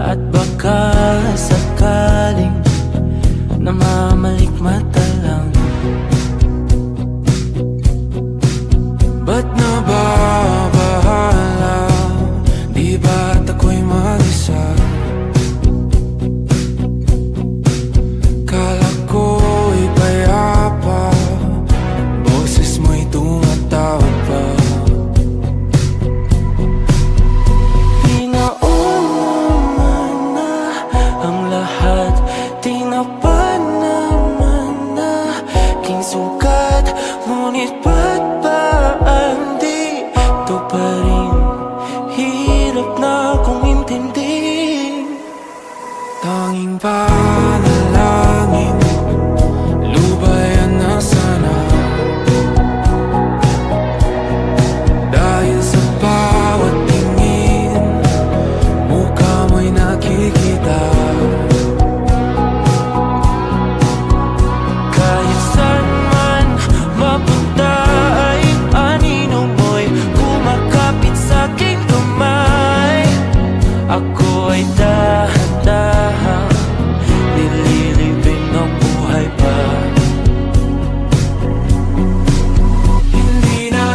At baka sakaling namamalikmata lang. Ba't nababahala? Di ba't ako'y mag-isa? Kala ko'y payapa, boses mo'y tumatawag pa. Tinapa naman na aking sugat, ngunit ba't ba di ito pa rin? Hirap na akong intindihin. Tanging panalangin, lubayan na sana. Dahil sa bawat tingin, mukha mo'y nakikita. Ako ay dahan-dahan nililibing ng buhay pa. Hindi na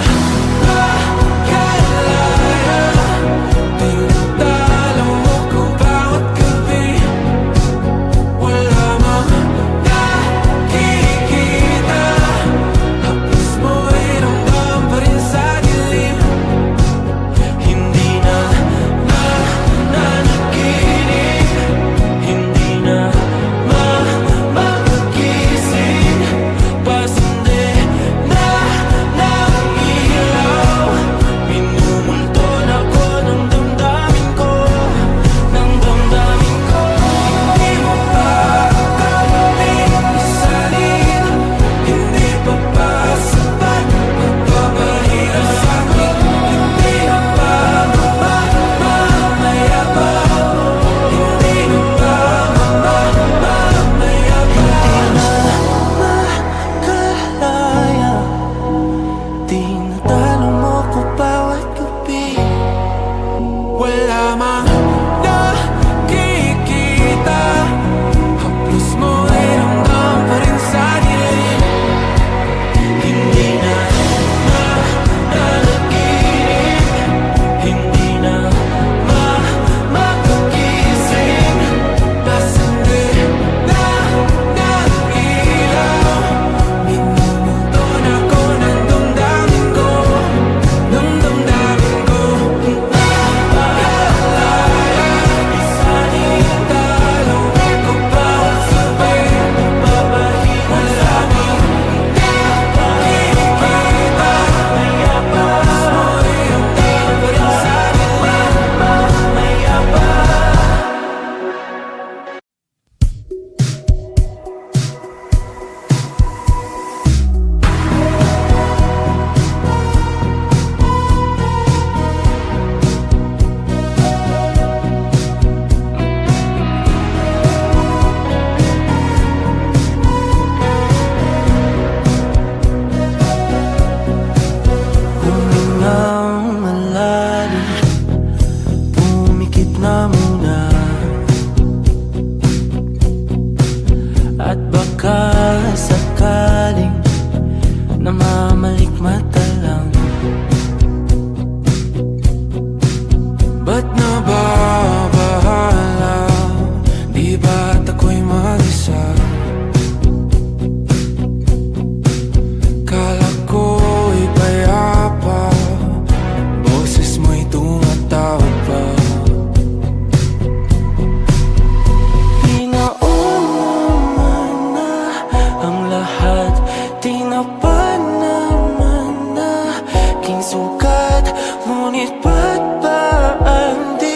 makalaya, tinatalo mo ko bawat gabi. Wala mang nakikita, tapos mo'y ramdam pa rin sa dilim. Hindi na tinatalo mo ko bawat gabi. Wala mang nakikita, haplos mo ay ramdam pa rin sa dilim. Hindi na nanaginip, hindi na makagising. Pasandi na ng ilaw, minumulton ako ng damdamin ko. Isanitalo ko bawat sabi, babahiwan sa amin. Nakikita, mayabas mo'y ramdam pa rin sa dilim. Mayabas. Humingang malalim, pumikit na muna. At baka sakaling namamalikmata lang. Ba't nababahala? Di ba't ako'y mag-isa? Kala ko'y payapa, boses mo'y tumatawag pa. Pinauna na ang lahat, tinapa naman na aking sugat, ngunit ba't ba di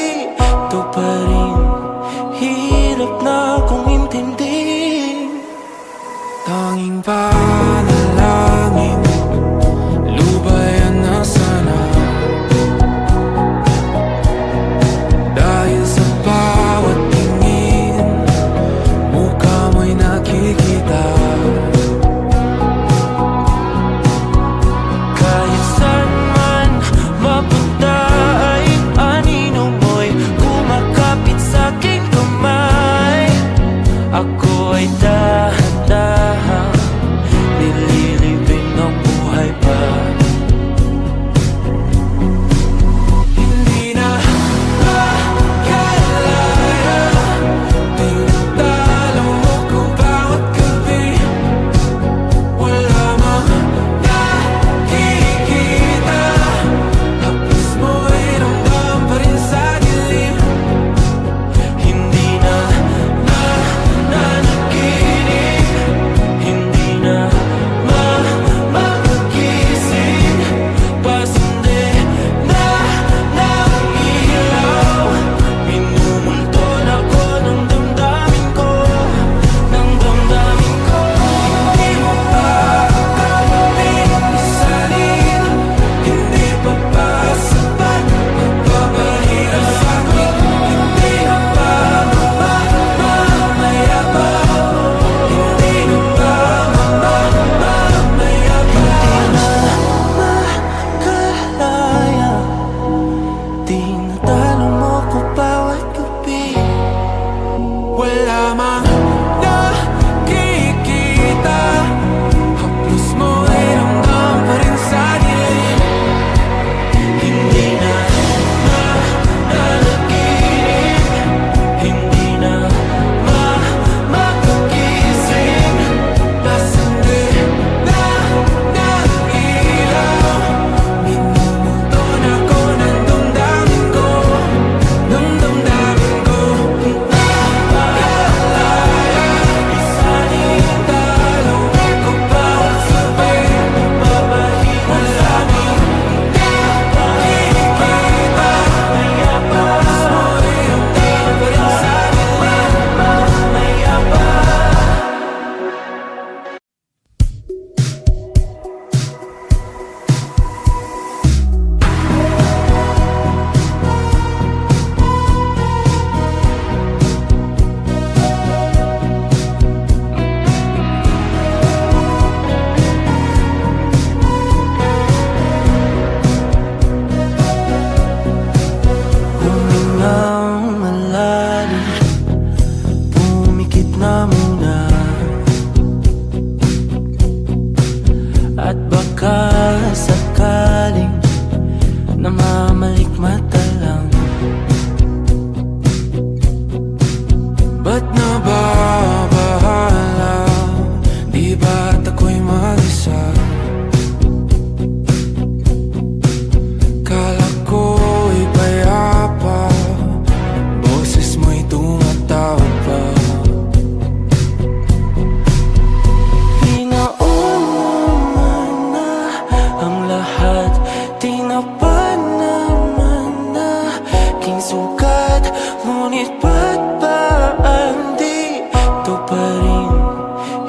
Ngunit ba't ba hindi ito pa rin?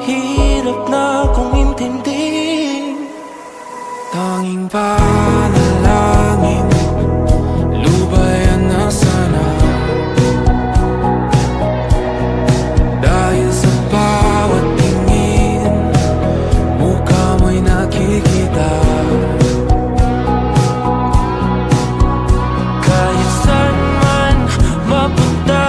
Hirap na akong intindihin. Tanging panalangin, lubayan na sana. Dahil sa bawat tingin, mukha mo'y nakikita. Kahit saan man mapunta,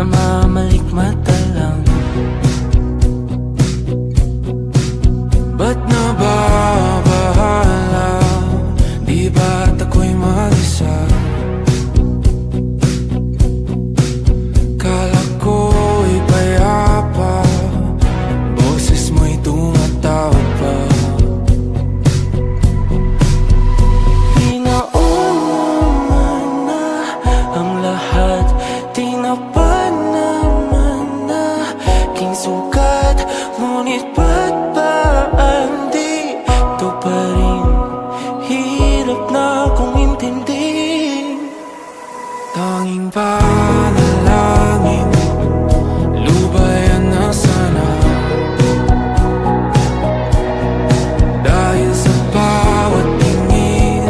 namamalikmata lang. Ba't nababahala? Di ba't ako'y mag-isa? Kala ko'y payapa, boses mo'y tumatawag pa. Pinauna na ang lahat, tinapan naman na king sukat. Ngunit ba't ba andito pa rin? Hirap na kong intindihin. Tanging panalangin, lubayan na sana. Dahil sa bawat tingin,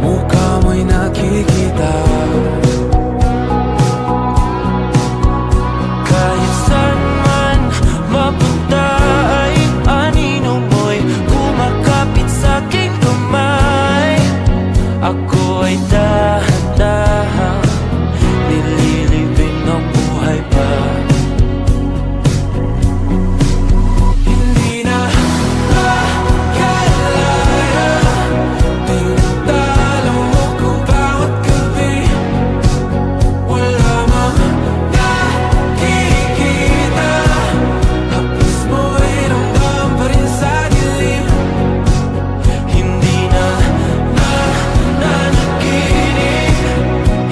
mukha mo'y nakikita. Kahit saan man mapunta ay anino mo'y kumakapit sa aking kamay. Ako ay dahan-dahan nililibing ng buhay pa. Hindi na makalaya, tinatalo ko bawat gabi. Wala mang nakikita, haplos mo'y ramdam pa rin sa dilim. Hindi na nananaginip,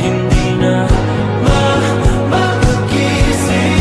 hindi na mapagising.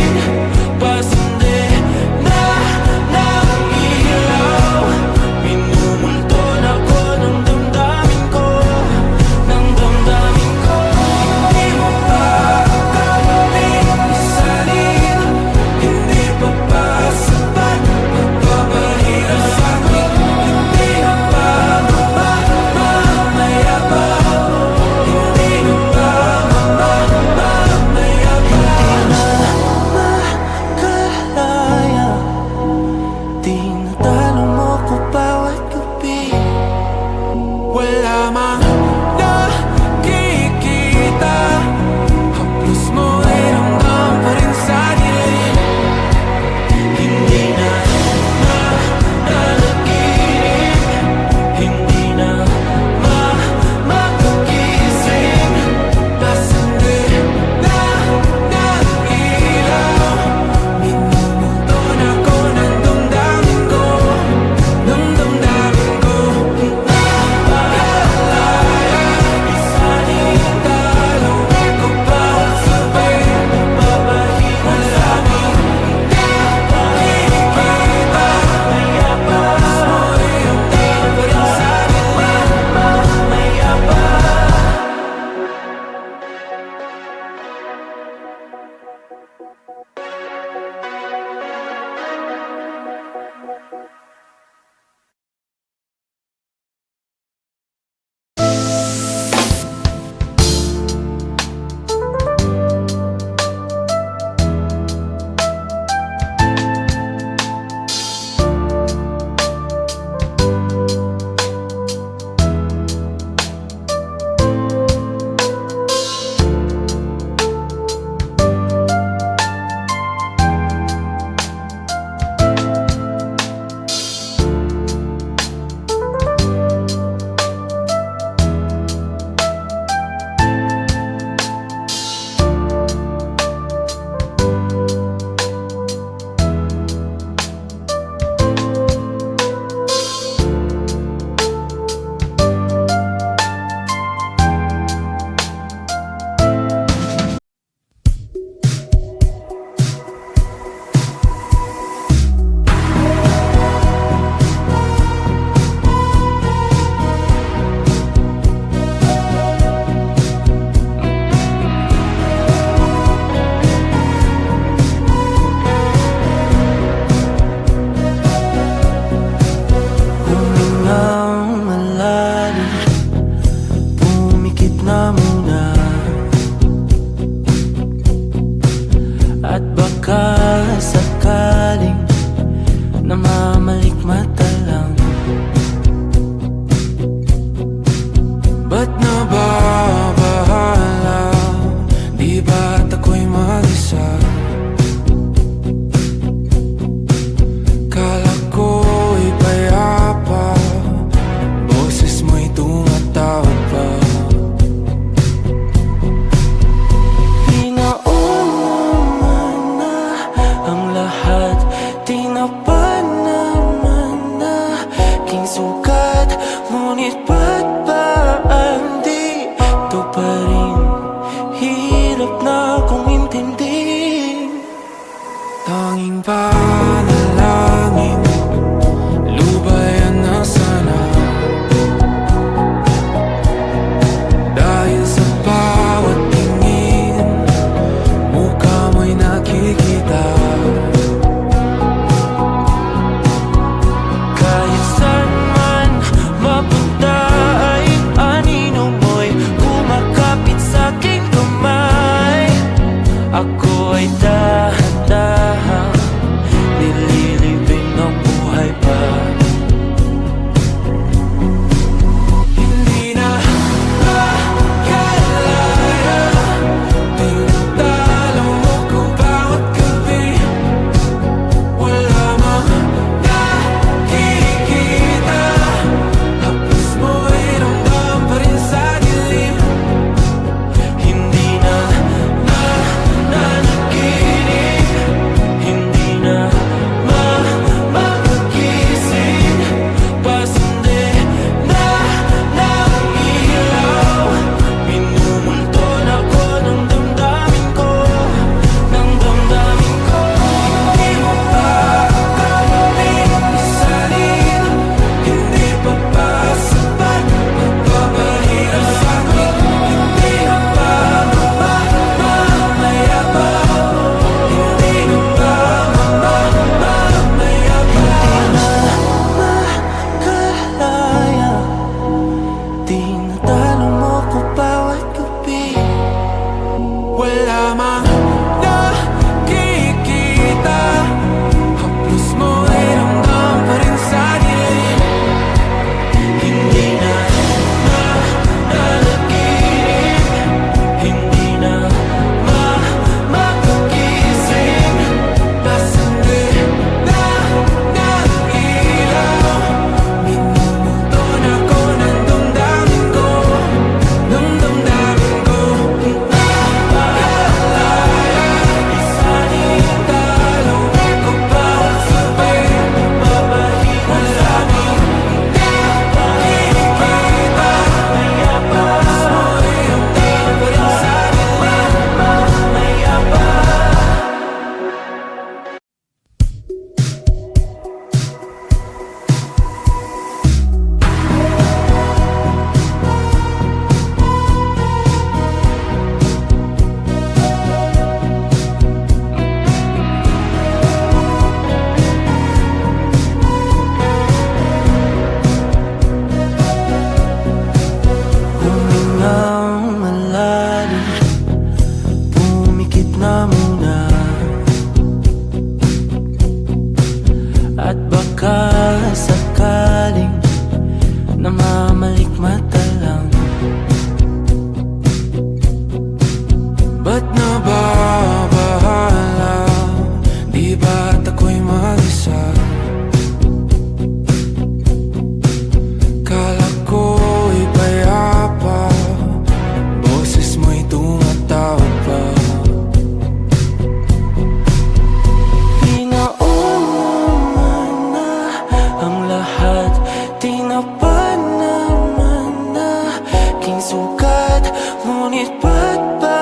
ngunit ba't ba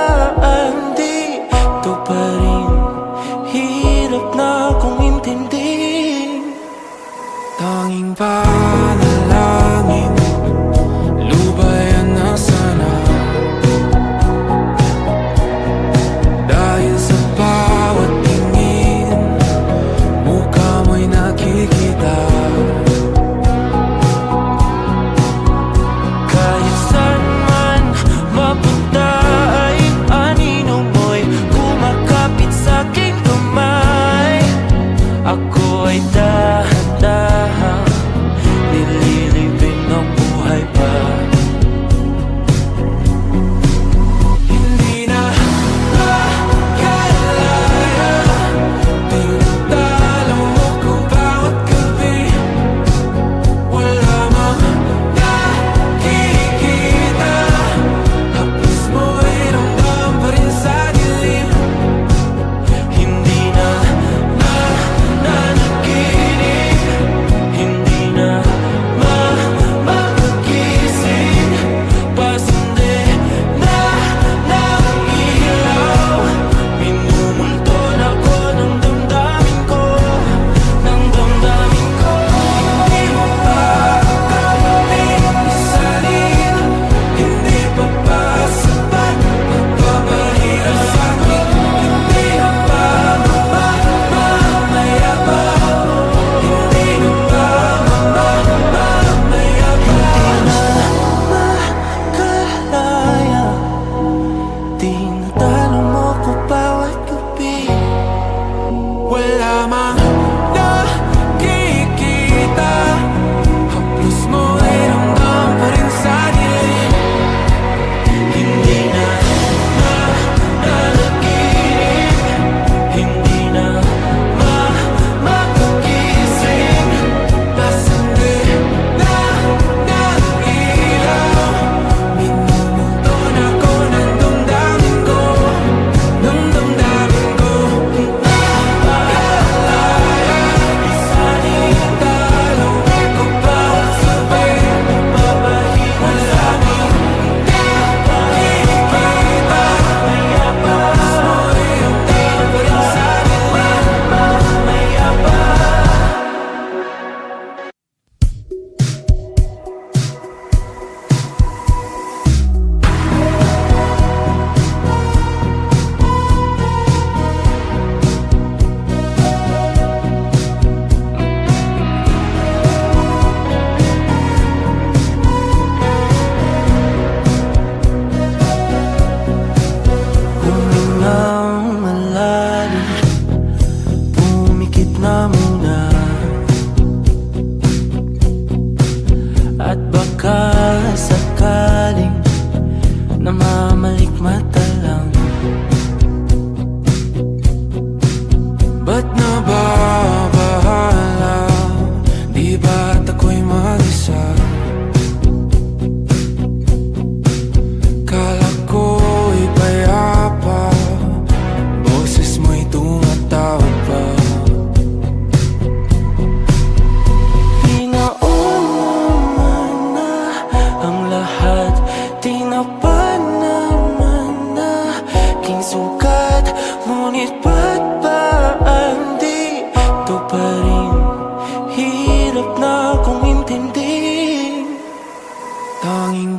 di ito pa rin? Hirap na kong intindihin. Tanging panalangin, lubayan na sana. Dahil sa bawat tingin, mukha mo'y nakikita. Kahit saan man mapunta ay anino mo'y kumakapit sa'king kamay. Ako ay dahan-dahan nililibing ng buhay pa. Hindi na makalaya, tinatalo mo ko bawat gabi. Wala mang nakikita, haplos mo ay ramdam pa rin sa dilim. Hindi na nanaginip, hindi na magising. Pasindi na ng ilaw, minumulton ako ng damdamin ko, ng damdamin ko. Hindi mo pa kakaling isalin, hindi pa ba sapat magpapahirap sa'kin? Hindi na ba mamamayabang? Hindi na ba mamamayabang? Makalaya, tinatalo mo ko bawat gabi. Wala mang nakikita, haplos mo ay ramdam pa rin sa dilim. Hindi na nanaginip, hindi na magising. Pasindi na ng ilaw, minumulton ako ng damdamin ko, ng damdamin ko. Nakalaya, isalin ang dalaw ko bawat gabi. Wala mang nakikita, haplos mo ay ramdam pa rin sa dilim. Humingang malalim, pumikit na muna, at baka sakaling namamalikmata lang. Ba't nababahala? Di ba't ako'y mag-isa? Kala ko'y payapa, boses mo'y tumatawag pa. Pinauna na ang lahat, tinapan naman na aking sugat. Ngunit ba't ba di ito pa rin? Hirap na kong intindihin. Tanging